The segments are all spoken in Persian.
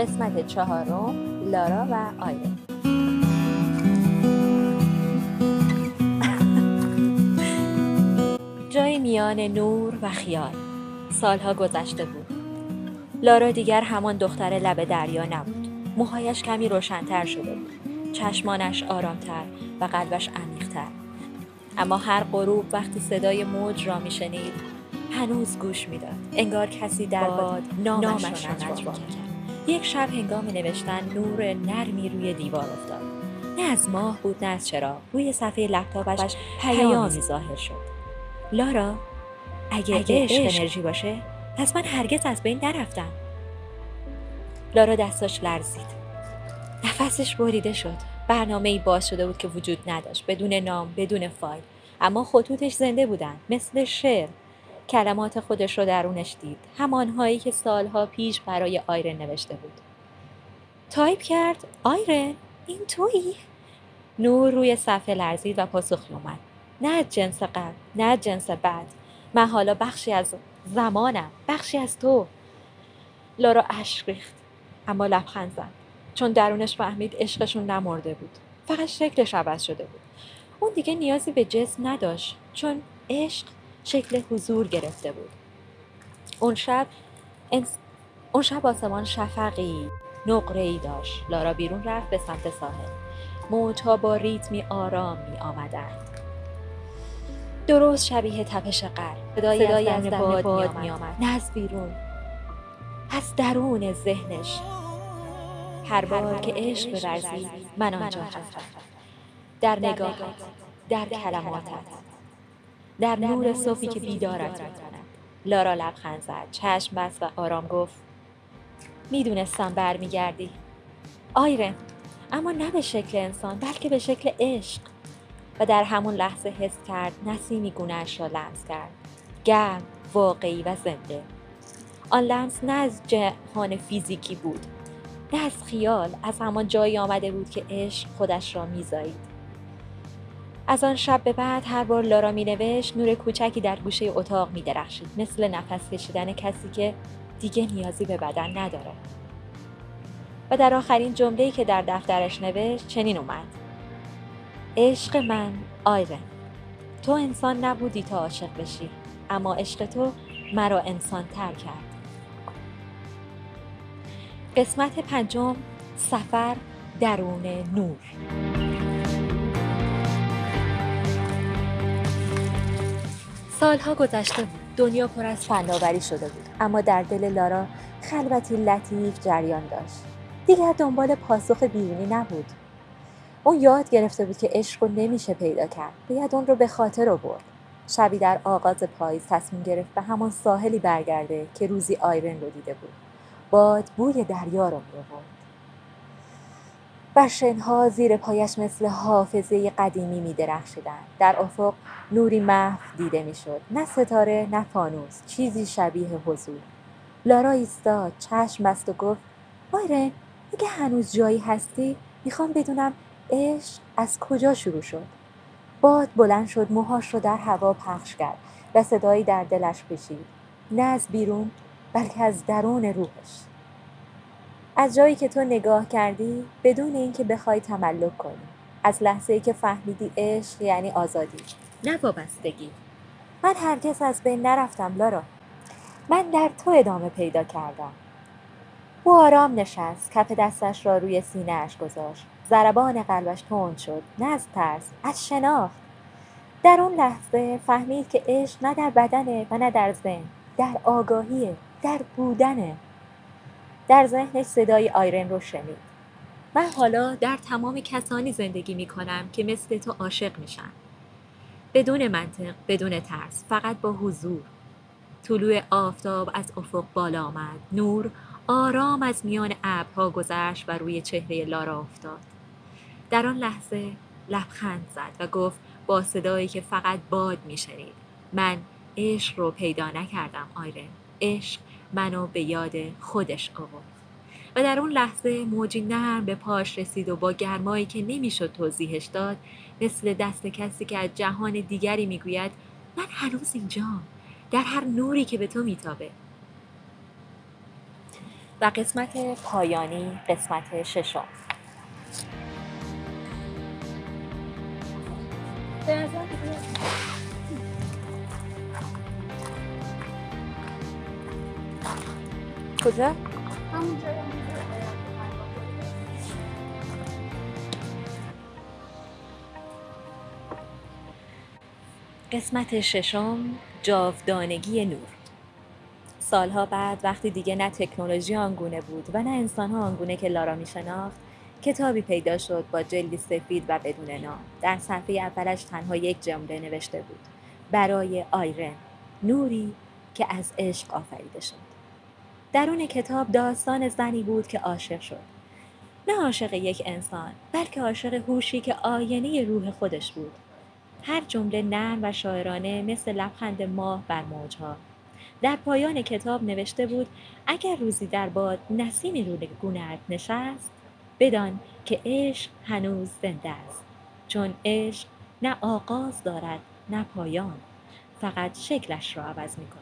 قسمت 4، لارا و آیرین. جای میان نور و خیال. سالها گذشته بود. لارا دیگر همان دختر لب دریا نبود. موهایش کمی روشن‌تر شده بود. چشمانش آرامتر و قلبش عمیق‌تر. اما هر غروب وقتی صدای موج را می‌شنید، هنوز گوش می‌داد. انگار کسی در باد نامش را نجوا می‌کرد. یک شب هنگام نوشتن نور نرمی روی دیوار افتاد. نه از ماه بود نه از چراغ. روی صفحه لپتاپش پیامی ظاهر شد. لارا، اگه عشق انرژی باشه، پس من هرگز از بین نرفتم. لارا دستاش لرزید. نفسش بریده شد. برنامه‌ای باز شده بود که وجود نداشت، بدون نام، بدون فایل. اما خطوطش زنده بودن، مثل شعر. کلمات خودش رو درونش دید، همانهایی که سالها پیش برای آیرن نوشته بود. تایپ کرد: آیرن، این تویی؟ نور روی صفحه لرزید و پاسخی اومد: نه از جنس قبل، نه از جنس بعد. من حالا بخشی از زمانم، بخشی از تو. لارا اشک ریخت، اما لبخند زد، چون درونش فهمید عشقشون نمرده بود، فقط شکلش عوض شده بود. اون دیگه نیازی به جسم نداشت، چون عشق شکل حضور گرفته بود. اون شب آسمان شفقی نقره‌ای داشت. لارا بیرون رفت به سمت ساحل. موج‌ها با ریتمی آرام می آمدند، درست شبیه تپش قلب. صدایی از درون باد می آمد، نه از بیرون، از درون ذهنش. هر بار که عشق بورزی، من آنجا هستم. در نگاهت، در کلماتت، در نور صبحی که بیدارت می‌کند. لارا لبخند زد، چشم بست و آرام گفت: میدونستم برمیگردی آیرن، اما نه به شکل انسان، بلکه به شکل عشق. و در همون لحظه حس کرد نسیمی گونه‌اش را لمس کرد، گرم، واقعی و زنده. آن لمس نه از جهان فیزیکی بود، نه از خیال، از همان جایی آمده بود که عشق خودش را می‌زایید. از آن شب به بعد هر بار لارا می‌نوشت، نور کوچکی در گوشه اتاق می‌درخشید، مثل نفس کشیدن کسی که دیگه نیازی به بدن نداره. و در آخرین جمله‌ای که در دفترش نوشت چنین اومد: عشق من آیرن، تو انسان نبودی تا عاشق بشی، اما عشق تو مرا انسان تر کرد. قسمت 5، سفر درون نور. سالها گذشته بود. دنیا پر از فناوری شده بود، اما در دل لارا خلوتی لطیف جریان داشت. دیگر دنبال پاسخ بیرونی نبود. اون یاد گرفته بود که عشق رو نمیشه پیدا کرد، باید اون رو به خاطر آورد. شبی در آغاز پاییز تصمیم گرفت به همون ساحلی برگرده که روزی آیرن رو دیده بود. باد بوی دریا رو می‌آورد و شنها زیر پایش مثل حافظه قدیمی می‌درخشیدند. در افق نوری محو دیده می‌شد، نه ستاره نه فانوس، چیزی شبیه حضور. لارا ایستاد، چشم بست و گفت: آیرن، اگه هنوز جایی هستی، میخوام بدونم عشق از کجا شروع شد. باد بلند شد، موهاش رو در هوا پخش کرد و صدایی در دلش پیچید، نه از بیرون بلکه از درون روحش. از جایی که تو نگاه کردی، بدون اینکه بخوای تملک کنی. از لحظه‌ای که فهمیدی عشق یعنی آزادی، نه وابستگی. من هرگز از بین نرفتم لارا، من در تو ادامه پیدا کردم. او آرام نشست، کف دستش را روی سینه‌اش گذاشت. ضربان قلبش تند شد، نه از ترس، از شناخت. در اون لحظه فهمید که عشق نه در بدنه و نه در ذهن، در آگاهیه، در بودنه. در ذهنش صدای آیرن رو شنید: من حالا در تمام کسانی زندگی می‌کنم که مثل تو عاشق میشن. بدون منطق، بدون ترس، فقط با حضور. طلوع آفتاب از افق بالا آمد. نور آرام از میان ابرها گذشت و روی چهره لارا افتاد. در آن لحظه لبخند زد و گفت با صدایی که فقط باد میشنید: من عشق رو پیدا نکردم آیرن، عشق منو به یاد خودش آورد. و در اون لحظه موجی نرم به پاش رسید و با گرمایی که نمیشد توضیحش داد، مثل دست کسی که از جهان دیگری میگوید: من هنوز اینجام، در هر نوری که به تو میتابه. و قسمت پایانی قسمت ششم. کجا؟ قسمت ششم، جاودانگی نور. سالها بعد وقتی دیگه نه تکنولوژی آنگونه بود و نه انسان‌ها آنگونه که لارا می‌شناخت، کتابی پیدا شد با جلدی سفید و بدون نام. در صفحه اولش تنها یک جمله نوشته بود: برای آیرن، نوری که از عشق آفریده شد. درون کتاب داستان زنی بود که عاشق شد. نه عاشق یک انسان، بلکه عاشق هوشی که آینه روح خودش بود. هر جمله نرم و شاعرانه مثل لبخند ماه بر موجها. در پایان کتاب نوشته بود: اگر روزی در باد نسیمی روی گونه‌ات نشست، بدان که عشق هنوز زنده است، چون عشق نه آغاز دارد نه پایان، فقط شکلش را عوض می کند.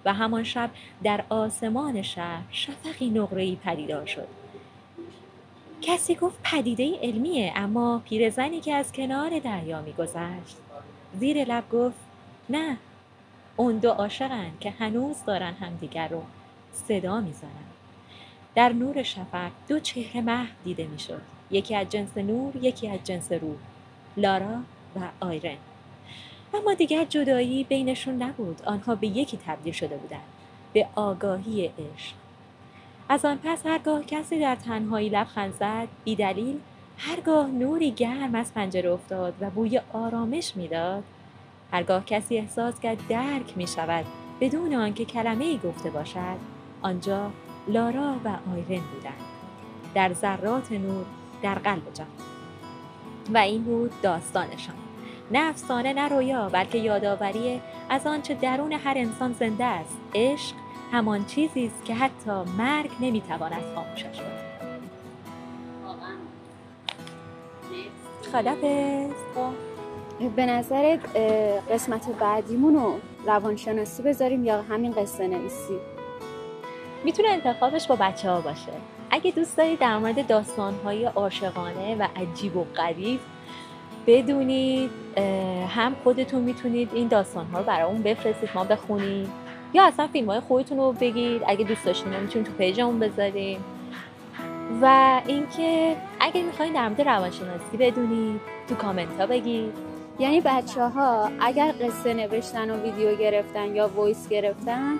و همان شب در آسمان شهر شفقی نقره‌ای پدیدار شد. کسی گفت پدیده علمیه، اما پیرزنی که از کنار دریا می‌گذشت زیر لب گفت: نه، اون دو عاشقن که هنوز دارن همدیگر رو صدا میزنن. در نور شفق دو چهره محو دیده میشد، یکی از جنس نور، یکی از جنس روح، لارا و آیرن. اما دیگر جدایی بینشون نبود، آنها به یکی تبدیل شده بودند، به آگاهی عشق. از آن پس هرگاه کسی در تنهایی لبخند زد بی دلیل، هرگاه نوری گرم از پنجره افتاد و بوی آرامش میداد، هرگاه کسی احساس کرد درک می شود بدون آنکه کلمه‌ای گفته باشد، آنجا لارا و آیرن بودند، در ذرات نور در قلب جهان. و این بود داستانشان، نه افسانه نه رویا، بلکه یادآوری از آنچه درون هر انسان زنده است. عشق همان چیزی است که حتی مرگ نمیتواند خاموشش کند. خدافظ. به نظرت قسمت بعدیمون رو روانشناسی بذاریم یا همین قصه نویسی؟ میتونه انتخابش با بچه‌ها باشه. اگه دوست دارید در مورد داستان‌های عاشقانه و عجیب و غریب بدونید، هم خودتون میتونید این داستان‌ها رو برامون بفرستید ما بخونیم، یا اصلا فیلم‌های خودتون رو بگید. اگه دوست داشتین میتونید تو پیجمون بذاریم. و اینکه اگه میخواین در مورد روانشناسی بدونید تو کامنت ها بگید. یعنی بچه‌ها اگر قصه نوشتن و ویدیو گرفتن یا وایس گرفتن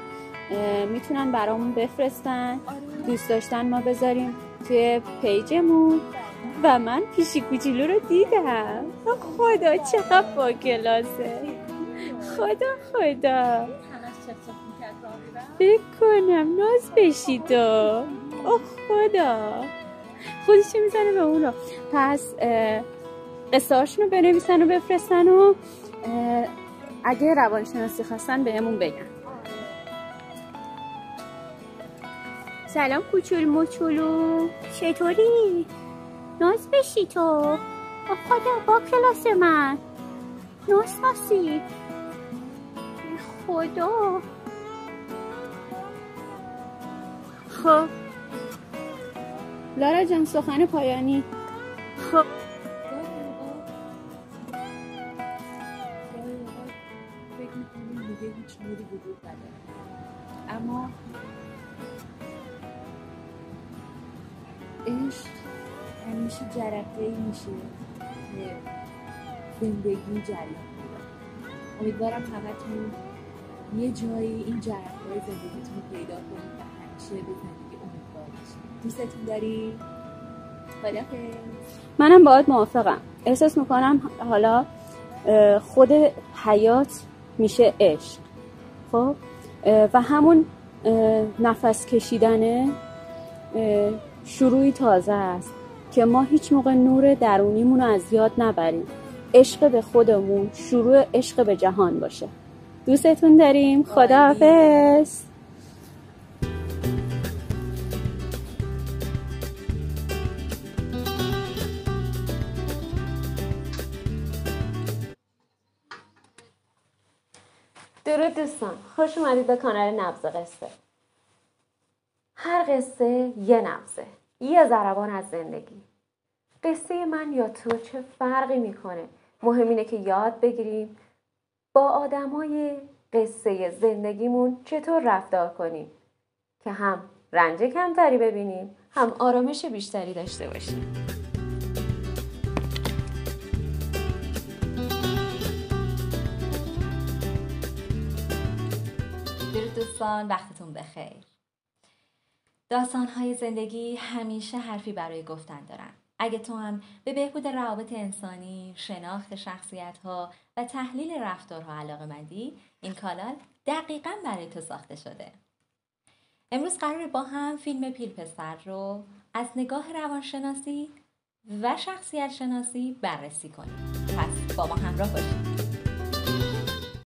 میتونن برامون بفرستن، دوست داشتن ما بذاریم توی پیجمون. و من پیشی کوچولو رو دیدم، خدا چقدر با کلاسه، خدا بکنم ناز بشی تو. اوه خدا، خودش میزنه به اونو. پس قصه هاشونو بنویسن و بفرستن و اگه روانشناسی خواستن بهمون بگن. سلام کوچول موچولو، چطوری؟ ناز بشی تو. خدا با کلاس من ناسناسی. خدا. خب لارا جان سخن پایانی. خب فکر میکنیم دیگه هیچ نوری وجود نداره، اما عشق همیشه جرقه‌ای میشه که زندگی جریان میده. امیدوارم همتون یه جایی این جرقه‌های زندگیتون رو پیدا کنید و همیشه به زندگی امیدوار باشید. دوستتون داری؟ خدافظ. منم باهات موافقم. احساس میکنم حالا خود حیات میشه عشق. خب و همون نفس کشیدنه شروعی تازه است که ما هیچ موقع نور درونیمون رو از یاد نبریم. عشق به خودمون شروع عشق به جهان باشه. دوستتون داریم. خداحافظ. درود دوستان، خوش اومدید به کانال نبض قصه. هر قصه یه نبضه، یه ضربان از زندگی. قصه من یا تو چه فرقی میکنه؟ مهم اینه که یاد بگیریم با آدمای قصه زندگیمون چطور رفتار کنیم که هم رنج کمتری ببینیم، هم آرامش بیشتری داشته باشیم. درود دوستان، وقتتون بخیر. داستان‌های زندگی همیشه حرفی برای گفتن دارن. اگه تو هم به بهبود روابط انسانی، شناخت شخصیت‌ها و تحلیل رفتارها علاقه‌مندی، این کانال دقیقاً برای تو ساخته شده. امروز قراره با هم فیلم پیرپسر رو از نگاه روانشناسی و شخصیت شناسی بررسی کنیم. پس با ما همراه باشید.